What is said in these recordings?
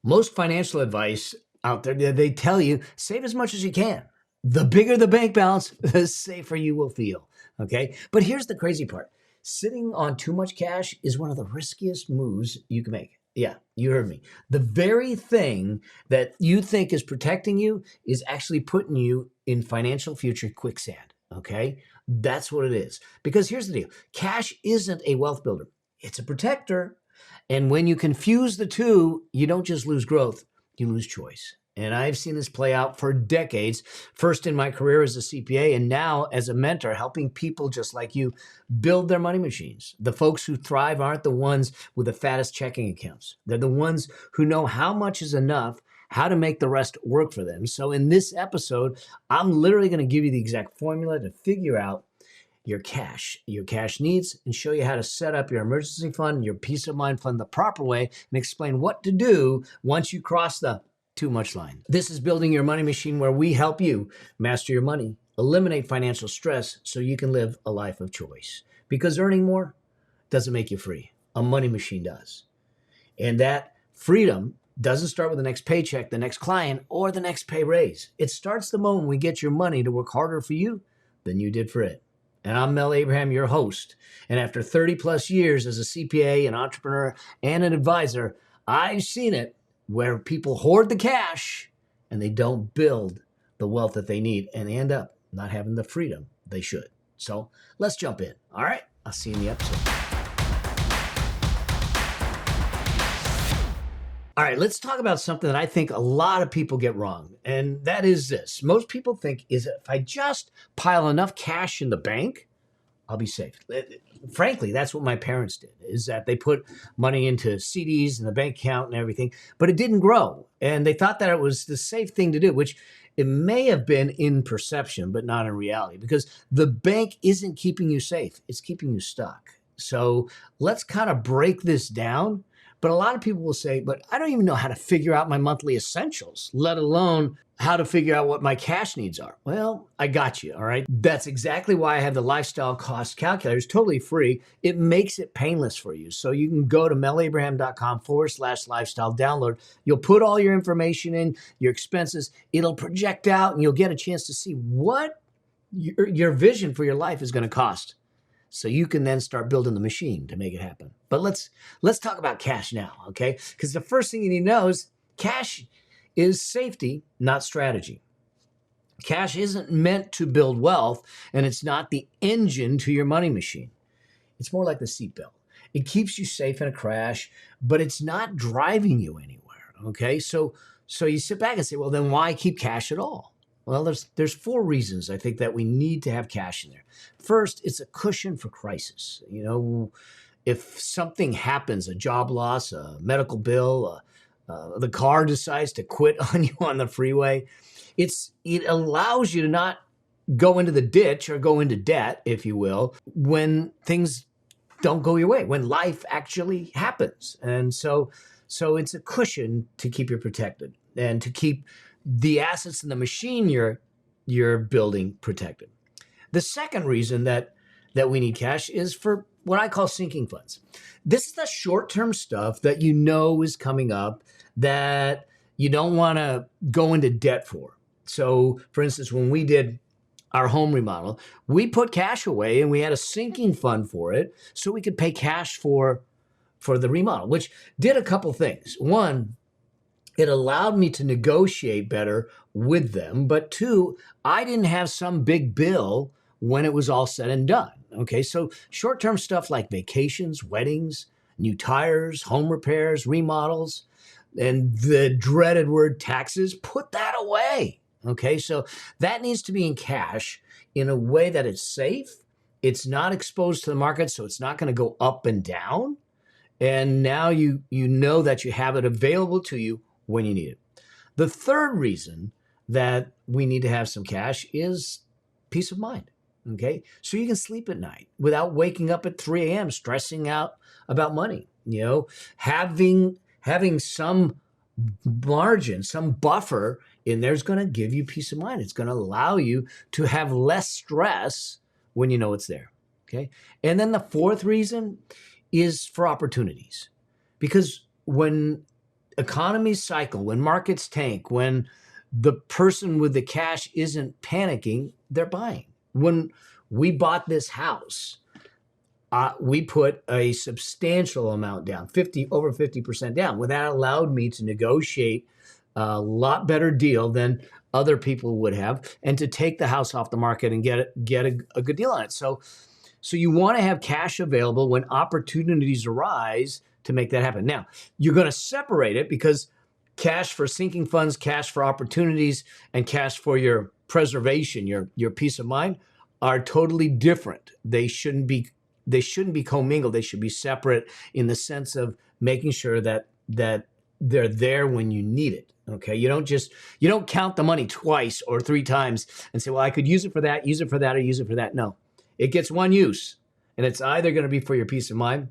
Most financial advice out there, they tell you save as much as you can. The bigger the bank balance, the safer you will feel. Okay. But here's the crazy part: sitting on too much cash is one of the riskiest moves you can make. Yeah, you heard me. The very thing that you think is protecting you is actually putting you in financial future quicksand. Okay. That's what it is. Because here's the deal: cash isn't a wealth builder, it's a protector. And when you confuse the two, you don't just lose growth, you lose choice. And I've seen this play out for decades, first in my career as a CPA and now as a mentor, helping people just like you build their money machines. The folks who thrive aren't the ones with the fattest checking accounts. They're the ones who know how much is enough, how to make the rest work for them. So in this episode, I'm literally going to give you the exact formula to figure out your cash needs, and show you how to set up your emergency fund, your peace of mind fund the proper way, and explain what to do once you cross the too much line. This is Building Your Money Machine, where we help you master your money, eliminate financial stress so you can live a life of choice. Because earning more doesn't make you free. A money machine does. And that freedom doesn't start with the next paycheck, the next client, or the next pay raise. It starts the moment we get your money to work harder for you than you did for it. And I'm Mel Abraham, your host. And after 30 plus years as a CPA, an entrepreneur, and an advisor, I've seen it where people hoard the cash and they don't build the wealth that they need, and they end up not having the freedom they should. So let's jump in. All right. I'll see you in the episode. All right, let's talk about something that I think a lot of people get wrong, and that is this. Most people think is if I just pile enough cash in the bank, I'll be safe. Frankly, that's what my parents did, is that they put money into CDs and the bank account and everything, but it didn't grow. And they thought that it was the safe thing to do, which it may have been in perception, but not in reality, because the bank isn't keeping you safe. It's keeping you stuck. So let's kind of break this down. But a lot of people will say, but I don't even know how to figure out my monthly essentials, let alone how to figure out what my cash needs are. Well, I got you, all right? That's exactly why I have the lifestyle cost calculator. It's totally free. It makes it painless for you. So you can go to melabraham.com/lifestyle download. You'll put all your information in, your expenses. It'll project out and you'll get a chance to see what your vision for your life is going to cost. So you can then start building the machine to make it happen. But let's talk about cash now, okay? Because the first thing you need to know is cash is safety, not strategy. Cash isn't meant to build wealth, and it's not the engine to your money machine. It's more like the seatbelt. It keeps you safe in a crash, but it's not driving you anywhere, okay? So you sit back and say, well, then why keep cash at all? Well, there's four reasons I think that we need to have cash in there. First, it's a cushion for crisis. You know, if something happens, a job loss, a medical bill, the car decides to quit on you on the freeway, it allows you to not go into the ditch or go into debt, if you will, when things don't go your way, when life actually happens. And so it's a cushion to keep you protected and to keep the assets in the machine you're building protected. The second reason that we need cash is for what I call sinking funds. This is the short-term stuff that you know is coming up that you don't want to go into debt for. So, for instance, when we did our home remodel, we put cash away and we had a sinking fund for it so we could pay cash for the remodel, which did a couple things. One, it allowed me to negotiate better with them. But two, I didn't have some big bill when it was all said and done. Okay, so short-term stuff like vacations, weddings, new tires, home repairs, remodels, and the dreaded word taxes, put that away. Okay, so that needs to be in cash in a way that it's safe. It's not exposed to the market, so it's not going to go up and down. And now you know that you have it available to you when you need it. The third reason that we need to have some cash is peace of mind, okay? So you can sleep at night without waking up at 3 a.m. stressing out about money. You know, having some margin, some buffer in there is going to give you peace of mind. It's going to allow you to have less stress when you know it's there, okay? And then the fourth reason is for opportunities. Because when economies cycle, when markets tank, when the person with the cash isn't panicking, they're buying. When we bought this house, we put a substantial amount down, over 50% down. Well, that allowed me to negotiate a lot better deal than other people would have, and to take the house off the market and get a good deal on it. So you want to have cash available when opportunities arise to make that happen. Now, you're going to separate it, because cash for sinking funds, cash for opportunities, and cash for your preservation, your peace of mind, are totally different. They shouldn't be commingled. They should be separate, in the sense of making sure that they're there when you need it. Okay, you don't count the money twice or three times and say, well, I could use it for that, or use it for that. No, it gets one use, and it's either going to be for your peace of mind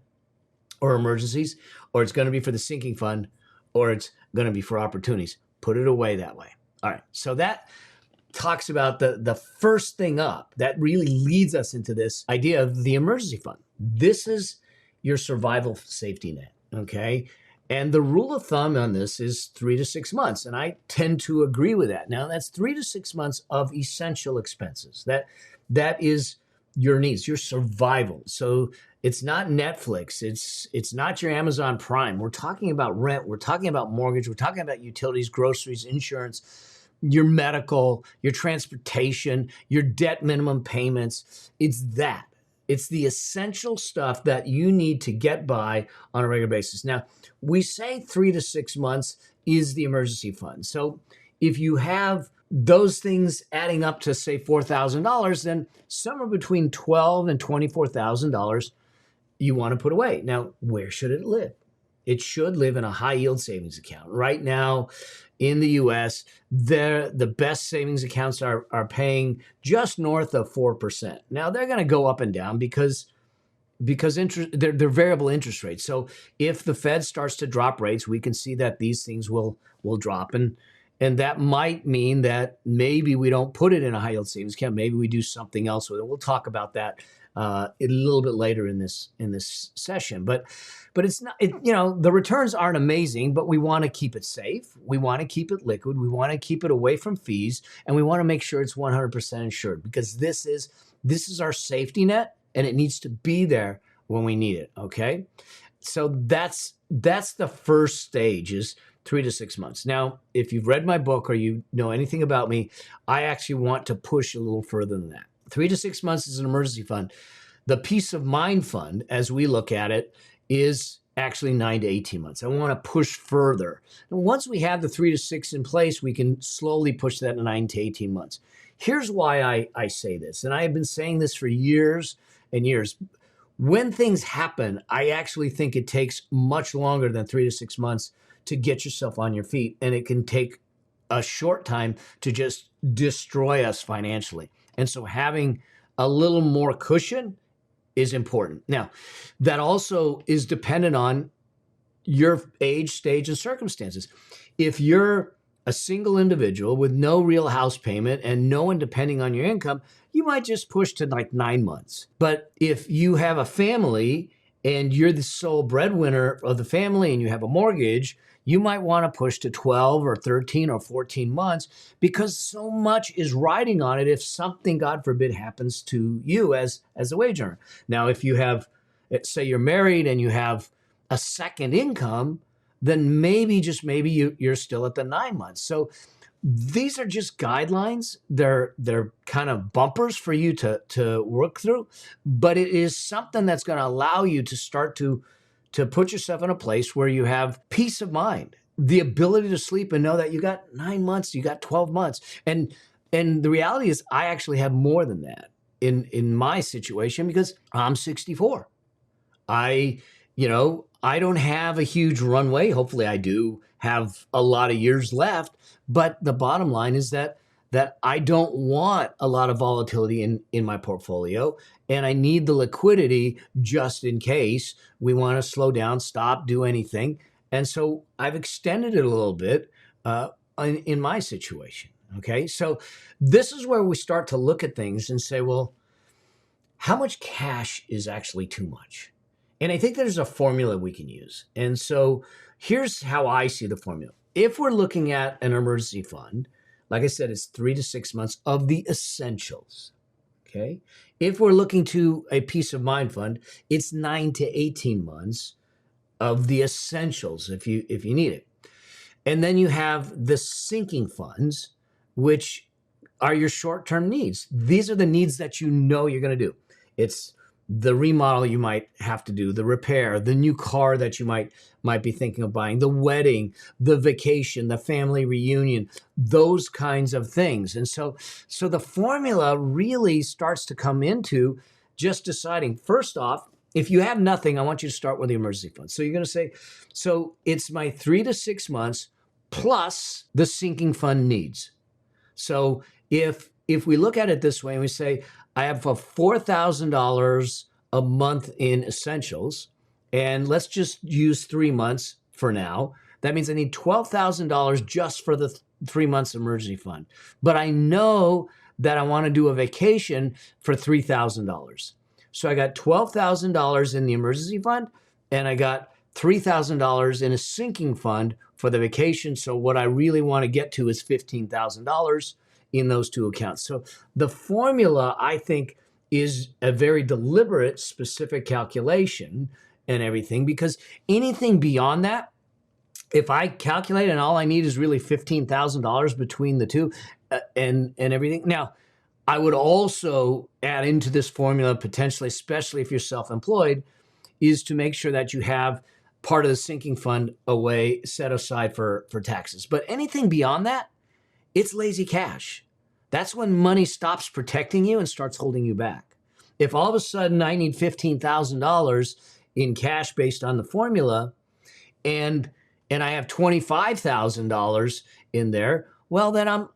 or emergencies, or it's going to be for the sinking fund, or it's going to be for opportunities. Put it away that way. All right, so that talks about the first thing up. That really leads us into this idea of the emergency fund. This is your survival safety net, okay? And the rule of thumb on this is 3 to 6 months, and I tend to agree with that. Now, that's 3 to 6 months of essential expenses. That is your needs, your survival. So it's not Netflix. It's not your Amazon Prime. We're talking about rent. We're talking about mortgage. We're talking about utilities, groceries, insurance, your medical, your transportation, your debt minimum payments. It's that. It's the essential stuff that you need to get by on a regular basis. Now, we say 3 to 6 months is the emergency fund. So if you have those things adding up to, say, $4,000, then somewhere between $12,000 and $24,000 you want to put away. Now, where should it live? It should live in a high yield savings account. Right now in the US, the best savings accounts are paying just north of 4%. Now, they're going to go up and down because they're variable interest rates. So if the Fed starts to drop rates, we can see that these things will drop. And that might mean that maybe we don't put it in a high yield savings account. Maybe we do something else with it. We'll talk about that a little bit later in this session. But it's not, the returns aren't amazing, but we want to keep it safe. We want to keep it liquid. We want to keep it away from fees, and we want to make sure it's 100% insured, because this is our safety net, and it needs to be there when we need it. Okay, so that's the first stage, is 3 to 6 months. Now, if you've read my book or you know anything about me, I actually want to push a little further than that. 3 to 6 months is an emergency fund. The peace of mind fund, as we look at it, is actually 9 to 18 months. I want to push further. And once we have the 3 to 6 in place, we can slowly push that to 9 to 18 months. Here's why I say this, and I have been saying this for years and years. When things happen, I actually think it takes much longer than 3 to 6 months to get yourself on your feet, and it can take a short time to just destroy us financially. And so having a little more cushion is important. Now, that also is dependent on your age, stage, and circumstances. If you're a single individual with no real house payment and no one depending on your income, you might just push to like 9 months. But if you have a family and you're the sole breadwinner of the family and you have a mortgage, you might want to push to 12 or 13 or 14 months, because so much is riding on it if something, God forbid, happens to you as a wage earner. Now, if you have, say you're married and you have a second income, then maybe, just maybe, you're still at the 9 months. So these are just guidelines. They're kind of bumpers for you to work through, but it is something that's going to allow you to start to put yourself in a place where you have peace of mind, the ability to sleep and know that you got 9 months, you got 12 months. And the reality is, I actually have more than that in my situation, because I'm 64. I don't have a huge runway. Hopefully I do have a lot of years left, but the bottom line is that I don't want a lot of volatility in my portfolio, and I need the liquidity just in case we want to slow down, stop, do anything. And so I've extended it a little bit in my situation. Okay, so this is where we start to look at things and say, well, how much cash is actually too much? And I think there's a formula we can use. And so here's how I see the formula. If we're looking at an emergency fund, like I said, it's 3 to 6 months of the essentials. Okay. If we're looking to a peace of mind fund, it's 9 to 18 months of the essentials if you need it. And then you have the sinking funds, which are your short-term needs. These are the needs that you know you're going to do. It's the remodel you might have to do, the repair, the new car that you might be thinking of buying, the wedding, the vacation, the family reunion, those kinds of things. And so the formula really starts to come into just deciding, first off, if you have nothing, I want you to start with the emergency fund. So you're going to say, so it's my 3 to 6 months plus the sinking fund needs. So if we look at it this way and we say, I have $4,000 a month in essentials, and let's just use 3 months for now. That means I need $12,000 just for the 3 months emergency fund. But I know that I want to do a vacation for $3,000. So I got $12,000 in the emergency fund, and I got $3,000 in a sinking fund for the vacation. So what I really want to get to is $15,000 in those two accounts. So the formula, I think, is a very deliberate, specific calculation and everything, because anything beyond that, if I calculate and all I need is really $15,000 between the two and everything. Now, I would also add into this formula potentially, especially if you're self-employed, is to make sure that you have part of the sinking fund away, set aside for taxes. But anything beyond that, it's lazy cash. That's when money stops protecting you and starts holding you back. If all of a sudden I need $15,000 in cash based on the formula, and I have $25,000 in there, well, then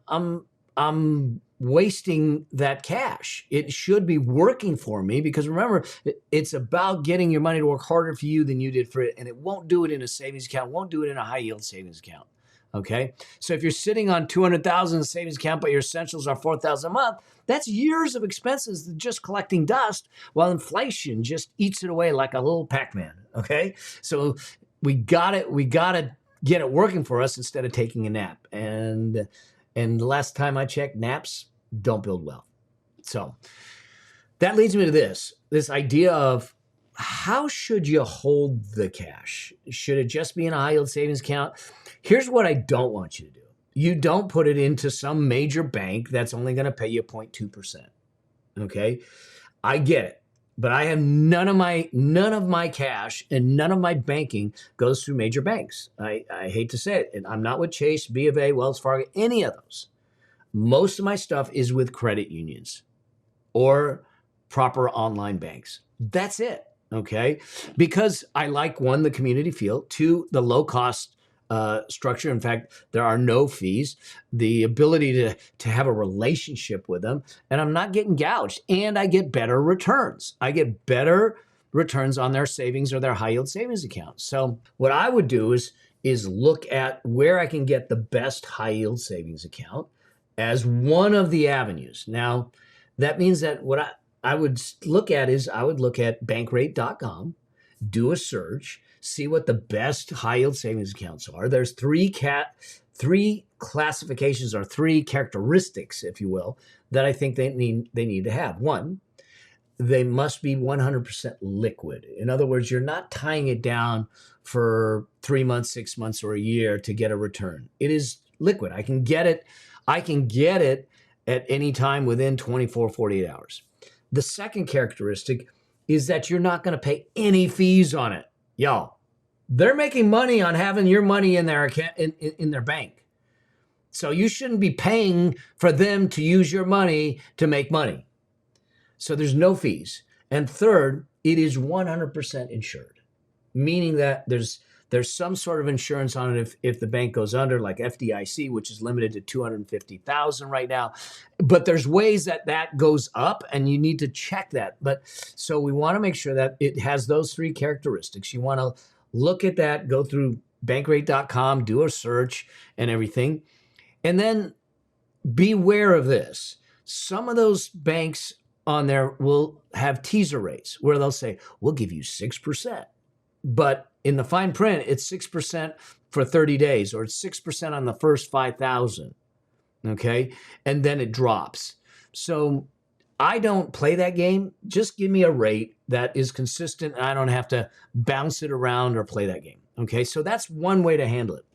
I'm wasting that cash. It should be working for me, because remember, it's about getting your money to work harder for you than you did for it, and it won't do it in a savings account, won't do it in a high yield savings account. Okay, so if you're sitting on $200,000 in a savings account, but your essentials are $4,000 a month, that's years of expenses just collecting dust, while inflation just eats it away like a little Pac-Man. Okay, so we gotta get it working for us instead of taking a nap. And the last time I checked, naps don't build wealth. So that leads me to this idea of, how should you hold the cash? Should it just be in a high yield savings account? Here's what I don't want you to do. You don't put it into some major bank that's only going to pay you 0.2%. Okay? I get it. But I have none of my cash and none of my banking goes through major banks. I hate to say it. And I'm not with Chase, B of A, Wells Fargo, any of those. Most of my stuff is with credit unions or proper online banks. That's it. Okay? Because I like, one, the community feel, two, the low cost structure. In fact, there are no fees, the ability to have a relationship with them, and I'm not getting gouged, and I get better returns. I get better returns on their savings or their high yield savings accounts. So what I would do is look at where I can get the best high yield savings account as one of the avenues. Now, that means that what I would look at is, I would look at bankrate.com, do a search, see what the best high yield savings accounts are. There's three classifications, or three characteristics, if you will, that I think they need to have. One, they must be 100% liquid. In other words, you're not tying it down for 3 months, 6 months, or a year to get a return. It is liquid. I can get it at any time within 24, 48 hours. The second characteristic is that you're not going to pay any fees on it. Y'all, they're making money on having your money in their account, in their bank. So you shouldn't be paying for them to use your money to make money. So there's no fees. And third, it is 100% insured, meaning that there's some sort of insurance on it if the bank goes under, like FDIC, which is limited to $250,000 right now. But there's ways that goes up, and you need to check that. But so we want to make sure that it has those three characteristics. You want to look at that, go through bankrate.com, do a search and everything. And then beware of this. Some of those banks on there will have teaser rates where they'll say, we'll give you 6%. But in the fine print, it's 6% for 30 days, or it's 6% on the first 5,000. Okay. And then it drops. So I don't play that game. Just give me a rate that is consistent, and I don't have to bounce it around or play that game. Okay. So that's one way to handle it.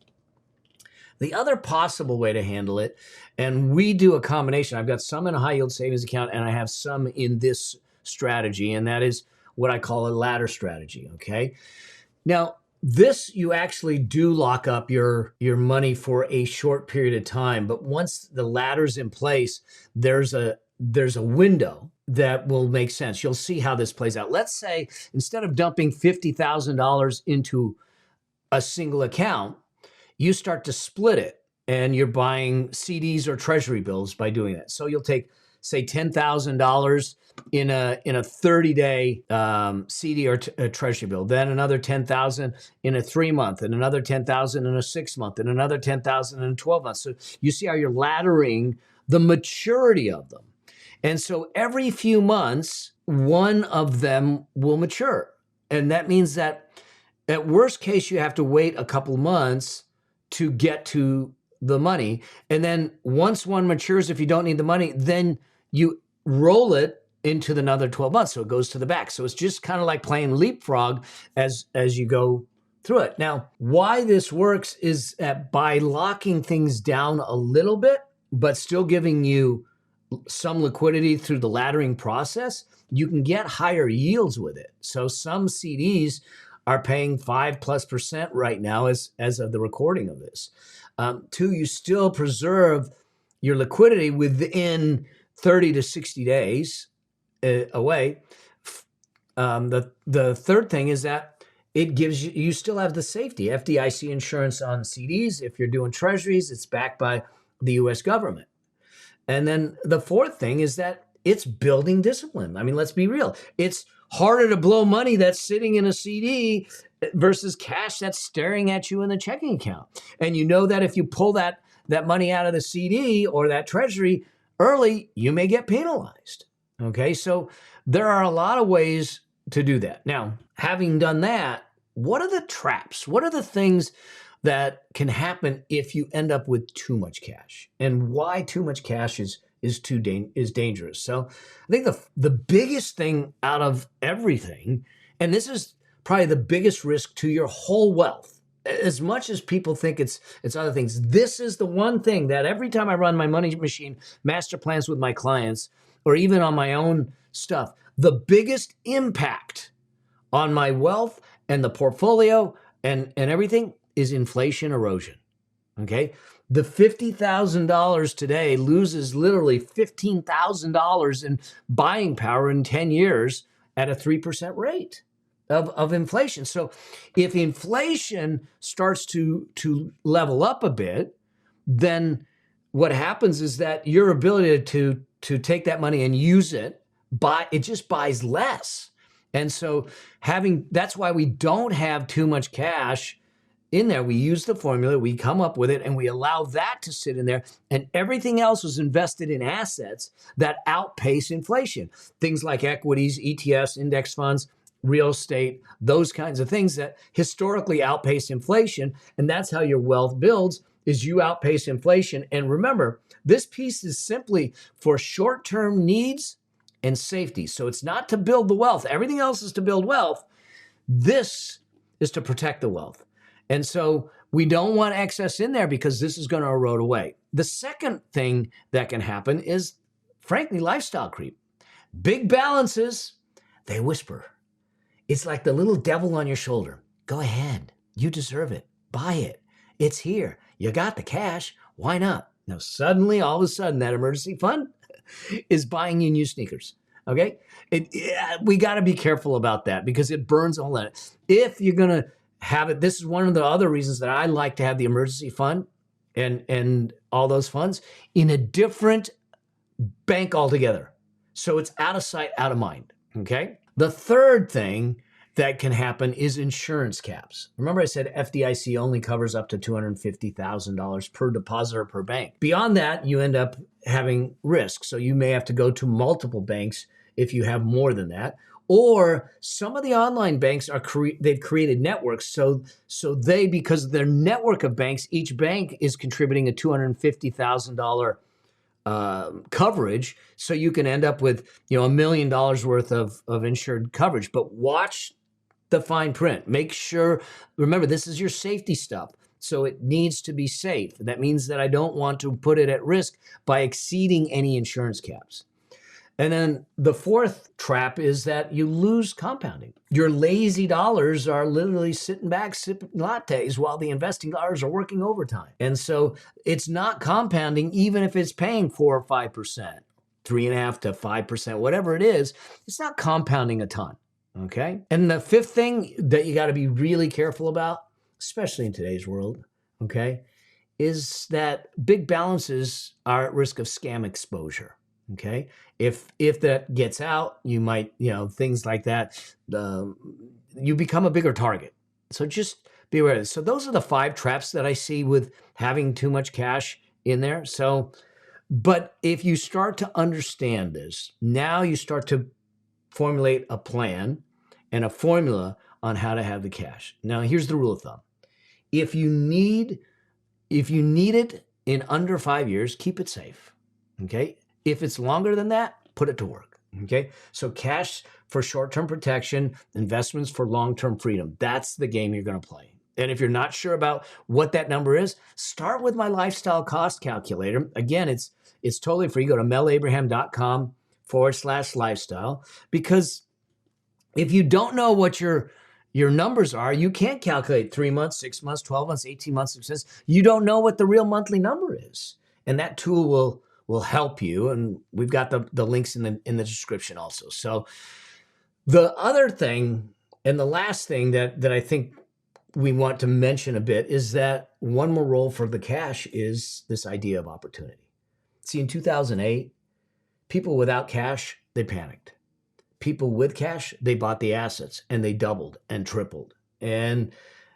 The other possible way to handle it, and we do a combination. I've got some in a high yield savings account, and I have some in this strategy, and that is what I call a ladder strategy. Okay. Now, this, you actually do lock up your money for a short period of time, but once the ladder's in place, there's a window that will make sense. You'll see how this plays out. Let's say instead of dumping $50,000 into a single account, you start to split it, and you're buying CDs or treasury bills by doing that. So you'll take, say, $10,000 in a 30-day CD or a treasury bill, then another $10,000 in a 3-month, and another $10,000 in a 6-month, and another $10,000 in a 12 months. So you see how you're laddering the maturity of them. And so every few months, one of them will mature. And that means that at worst case, you have to wait a couple months to get to the money. And then once one matures, if you don't need the money, then you roll it into another 12 months. So it goes to the back. So it's just kind of like playing leapfrog as you go through it. Now, why this works is that by locking things down a little bit, but still giving you some liquidity through the laddering process, you can get higher yields with it. So some CDs are paying 5+% right now as of the recording of this. 2, you still preserve your liquidity within 30 to 60 days away. The third thing is that it gives you still have the safety. FDIC insurance on CDs. If you're doing treasuries, it's backed by the US government. And then the fourth thing is that it's building discipline. I mean, let's be real. It's harder to blow money that's sitting in a CD versus cash that's staring at you in the checking account. And you know that if you pull that money out of the CD or that treasury early, you may get penalized. Okay, so there are a lot of ways to do that. Now, having done that, what are the traps? What are the things that can happen if you end up with too much cash? And why too much cash is dangerous. So I think the biggest thing out of everything, and this is probably the biggest risk to your whole wealth, as much as people think it's other things, this is the one thing that every time I run my money machine master plans with my clients, or even on my own stuff, the biggest impact on my wealth and the portfolio and everything is inflation erosion. Okay. The $50,000 today loses literally $15,000 in buying power in 10 years at a 3% rate of inflation. So if inflation starts to level up a bit, then what happens is that your ability to take that money and use it, it just buys less. And so that's why we don't have too much cash in there. We use the formula, we come up with it, and we allow that to sit in there. And everything else was invested in assets that outpace inflation. Things like equities, ETFs, index funds, real estate, those kinds of things that historically outpace inflation. And that's how your wealth builds, is you outpace inflation. And remember, this piece is simply for short-term needs and safety. So it's not to build the wealth. Everything else is to build wealth. This is to protect the wealth. And so we don't want excess in there because this is going to erode away. The second thing that can happen is, frankly, lifestyle creep. Big balances, they whisper. It's like the little devil on your shoulder. Go ahead. You deserve it. Buy it. It's here. You got the cash. Why not? Now, suddenly, all of a sudden, that emergency fund is buying you new sneakers. Okay? We got to be careful about that because it burns a hole in it. If you're going to have it, this is one of the other reasons that I like to have the emergency fund and all those funds in a different bank altogether. So it's out of sight, out of mind. Okay? The third thing that can happen is insurance caps. Remember I said FDIC only covers up to $250,000 per depositor per bank. Beyond that, you end up having risk. So you may have to go to multiple banks if you have more than that. Or some of the online banks they've created networks. So they, because of their network of banks, each bank is contributing a $250,000 coverage. So you can end up with, $1 million worth of insured coverage. But watch the fine print. Make sure, remember, this is your safety stuff. So it needs to be safe. That means that I don't want to put it at risk by exceeding any insurance caps. And then the fourth trap is that you lose compounding. Your lazy dollars are literally sitting back sipping lattes while the investing dollars are working overtime. And so it's not compounding, even if it's paying 4 or 5%, 3.5% to 5%, whatever it is, it's not compounding a ton. Okay. And the fifth thing that you got to be really careful about, especially in today's world, okay, is that big balances are at risk of scam exposure. Okay. If that gets out, you might, things like that, you become a bigger target. So just be aware of this. So those are the 5 traps that I see with having too much cash in there. So, but if you start to understand this, now you start to formulate a plan and a formula on how to have the cash. Now, here's the rule of thumb. If you need it in under 5 years, keep it safe. Okay. If it's longer than that, put it to work. Okay. So cash for short-term protection, investments for long-term freedom. That's the game you're going to play. And if you're not sure about what that number is, start with my lifestyle cost calculator. Again, it's totally free. Go to melabraham.com/lifestyle, because if you don't know what your numbers are, you can't calculate 3 months, 6 months, 12 months, 18 months success. You don't know what the real monthly number is. And that tool will help you. And we've got the links in the description also. So the other thing, and the last thing that I think we want to mention a bit, is that one more role for the cash is this idea of opportunity. See, in 2008, people without cash, they panicked. People with cash, they bought the assets and they doubled and tripled. And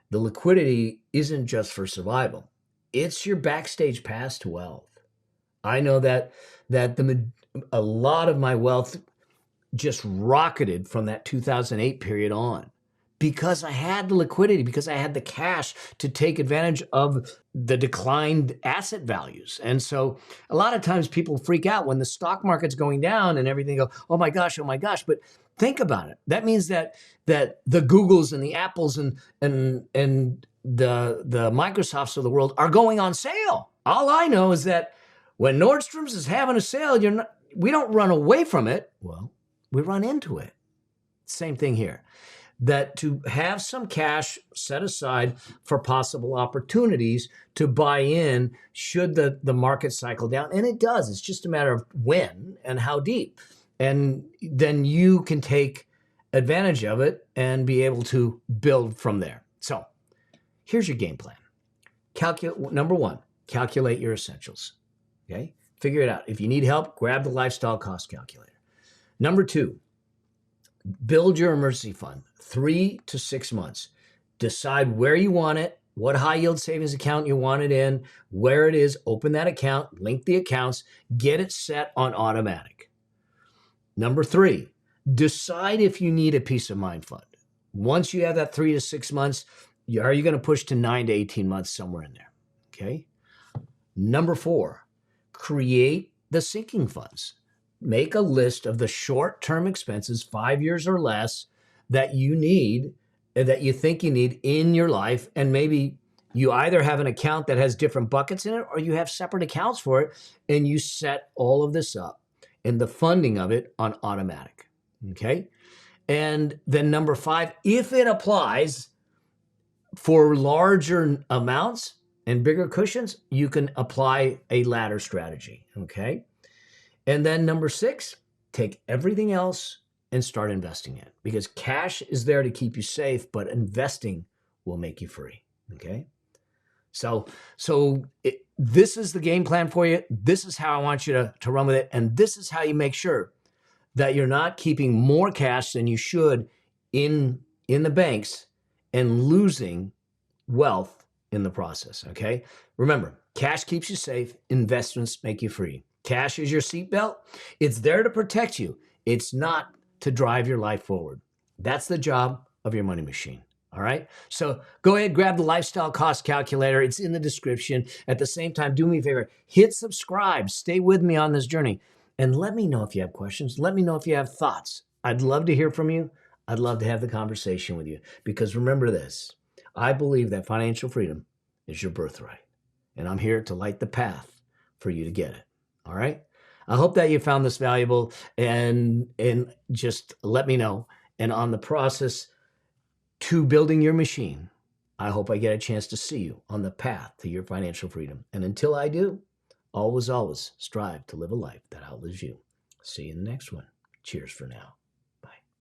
the liquidity isn't just for survival. It's your backstage pass to wealth. I know that a lot of my wealth just rocketed from that 2008 period on, because I had the liquidity, because I had the cash to take advantage of the declined asset values. And so a lot of times people freak out when the stock market's going down and everything, go, oh my gosh. But think about it. That means that the Googles and the Apples and the Microsofts of the world are going on sale. All I know is that when Nordstrom's is having a sale, we don't run away from it. Well, we run into it. Same thing here. That to have some cash set aside for possible opportunities to buy in should the market cycle down. And it does. It's just a matter of when and how deep. And then you can take advantage of it and be able to build from there. So here's your game plan. Number 1, calculate your essentials. Okay? Figure it out. If you need help, grab the lifestyle cost calculator. Number 2, build your emergency fund, 3 to 6 months. Decide where you want it, what high yield savings account you want it in, where it is, open that account, link the accounts, get it set on automatic. Number 3, decide if you need a peace of mind fund. Once you have that 3 to 6 months, are you going to push to 9 to 18 months, somewhere in there? Okay. Number 4, create the sinking funds. Make a list of the short-term expenses, 5 years or less, that you need, that you think you need in your life. And maybe you either have an account that has different buckets in it, or you have separate accounts for it, and you set all of this up and the funding of it on automatic. Okay. And then number 5, if it applies for larger amounts and bigger cushions, you can apply a ladder strategy. Okay. And then number 6, take everything else and start investing it, because cash is there to keep you safe, but investing will make you free. Okay. So this is the game plan for you. This is how I want you to run with it. And this is how you make sure that you're not keeping more cash than you should in the banks and losing wealth in the process. Okay. Remember, cash keeps you safe. Investments make you free. Cash is your seatbelt. It's there to protect you It's not to drive your life forward. That's the job of your money machine. All right. So go ahead, grab the lifestyle cost calculator. It's in the description. At the same time, do me a favor, hit subscribe. Stay with me on this journey. And let me know if you have questions. Let me know if you have thoughts. I'd love to hear from you. I'd love to have the conversation with you. Because remember this, I believe that financial freedom is your birthright. And I'm here to light the path for you to get it. All right. I hope that you found this valuable, and just let me know. And on the process to building your machine, I hope I get a chance to see you on the path to your financial freedom. And until I do, always strive to live a life that outlives you. See you in the next one. Cheers for now.